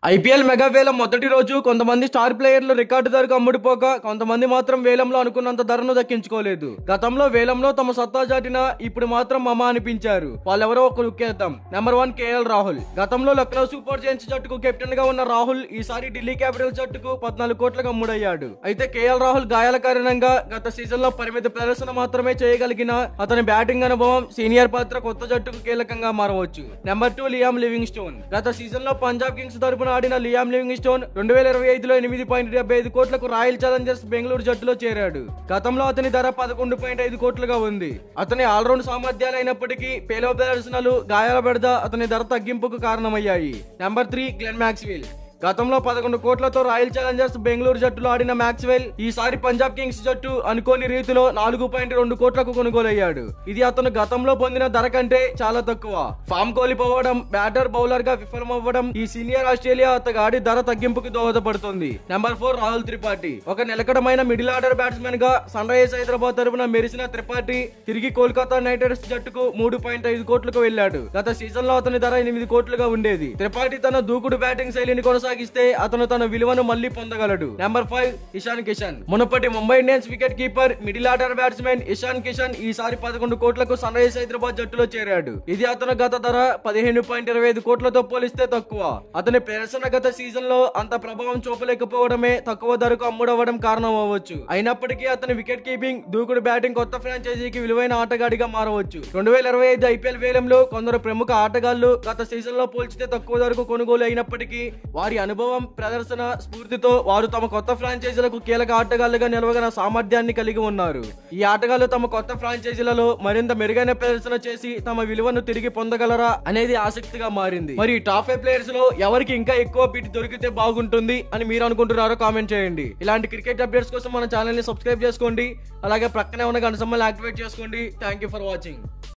IPL mega వేలం మొదటి రోజు కొంతమంది స్టార్ ప్లేయర్లు రికార్డు ధరకు అమ్ముడుపోక కొంతమంది మాత్రం వేలంలో అనుకున్నంత ధరను దక్కించుకోలేదు. గతంలో వేలంలో తమ సత్తా చాటిన ఇప్పుడు మాత్రం మమ అనిపించారు. వాళ్ళెవరో ఒక లుక్ వేద్దాం. Number 1 KL Rahul. గతంలో లక్నో సూపర్ జైంట్స్ జట్టుకు కెప్టెన్ గా ఉన్న రాహుల్ ఈసారి ఢిల్లీ క్యాపిటల్స్ జట్టుకు 14 కోట్లకు అమ్ముడయ్యాడు. అయితే కేఎల్ రాహుల్ గాయాల కారణంగా గత సీజన్ లో పరిమిత ప్రదర్శన మాత్రమే చేయగలిగిన అతని బ్యాటింగ్ అనుభవం సీనియర్ పాత్ర కొత్త జట్టుకు కీలకంగా మారవచ్చు. Number 2 Liam living stone. గత సీజన్ లో పంజాబ్ కింగ్స్ తరపున ఆడిన లియామ్ లివింగ్ స్టోన్ 2025లో 8.75 కోట్లకు రాయల్ ఛాలెంజర్స్ బెంగళూరు జట్టులో చేరాడు. గతంలో అతని ధర 11.5 కోట్లుగా ఉంది. అతని ఆల్రౌండ్ సామర్థ్యాలు అయినప్పటికీ పేలవ ప్రదర్శనలు, గాయాల బెడద అతని ధర తగ్గింపుకు కారణమయ్యాయి. Number 3 Glenn Maxwell. గతంలో 11 కోట్లతో రాయల్ ఛాలెంజర్స్ బెంగళూరు జట్టులో ఆడిన మ్యాక్స్వెల్ ఈసారి పంజాబ్ కింగ్స్ జట్టు అనుకోని రీతిలో 4.2 కోట్లకు కొనుగోలయ్యాడు. ఇది అతను గతంలో పొందిన ధర కంటే చాలా తక్కువ. ఫామ్ కోల్పోవడం, బ్యాటర్ బౌలర్ గా విఫలమవ్వడం ఈ సీనియర్ ఆస్ట్రేలియా అతగాడి ధర తగ్గింపుకు దోహదపడుతుంది. నెంబర్ 4 రాహుల్ త్రిపాఠి. ఒక నిలకడమైన మిడిల్ ఆర్డర్ బ్యాట్స్మెన్ గా సన్ రైజర్స్ హైదరాబాద్ తరపున మెరిసిన త్రిపాఠి తిరిగి కోల్కతా నైట్ రైడర్స్ జట్టుకు 3.5 కోట్లకు వెళ్లాడు. గత సీజన్ లో అతని ధర 8 కోట్లుగా ఉండేది. త్రిపాఠి తన దూకుడు బ్యాటింగ్ శైలిని కొనసాగిస్తే అతను తన విలువను మళ్లీ పొందగలడు. నెంబర్ 5 ఇషాన్ కిషన్. మునుపటి Mumbai Indians wicket keeper, middle order batsmen Ishan Kishan ఈసారి 11 కోట్లకు సన్ రైజర్స్ హైదరాబాద్ జట్టులో చేరాడు. ఇది అతను గత ధర 15.25 కోట్లతో పోలిస్తే తక్కువ. అతని ప్రదర్శన గత సీజన్ లో అంత ప్రభావం చూపలేకపోవడమే తక్కువ ధరకు అమ్ముడవడం కారణం అవ్వచ్చు. అయినప్పటికీ అతని వికెట్ కీపింగ్, దూకుడు బ్యాటింగ్ కొత్త ఫ్రాంచైజీకి విలువైన ఆటగాడిగా మారవచ్చు. 2025 ఐపీఎల్ వేలంలో కొందరు ప్రముఖ ఆటగాళ్లు గత సీజన్ లో పోల్చితే తక్కువ ధరకు కొనుగోలు అయినప్పటికీ వారి అనుభవం, ప్రదర్శన స్ఫూర్తితో వారు తమ కొత్త ఫ్రాంచైజీలకు కీలక ఆటగాళ్లుగా నిలవగల సామర్థ్యాన్ని కలిగి ఉన్నారు. ఈ ఆటగాళ్లు తమ కొత్త ఫ్రాంచైజీలలో మరింత మెరుగైన ప్రదర్శన చేసి తమ విలువను తిరిగి పొందగలరా అనేది ఆసక్తిగా మారింది. మరి టాప్ 5 ప్లేయర్స్ లో ఎవరికి ఇంకా ఎక్కువ బిట్ దొరికితే బాగుంటుంది అని మీరు అనుకుంటున్నారో కామెంట్ చేయండి. ఇలాంటి క్రికెట్ అప్డేట్స్ కోసం మన ఛానల్ ని సబ్స్క్రైబ్ చేసుకోండి. అలాగే ప్రక్కనే ఉన్న గంట సింబల్ యాక్టివేట్ చేసుకోండి. Thank you for watching.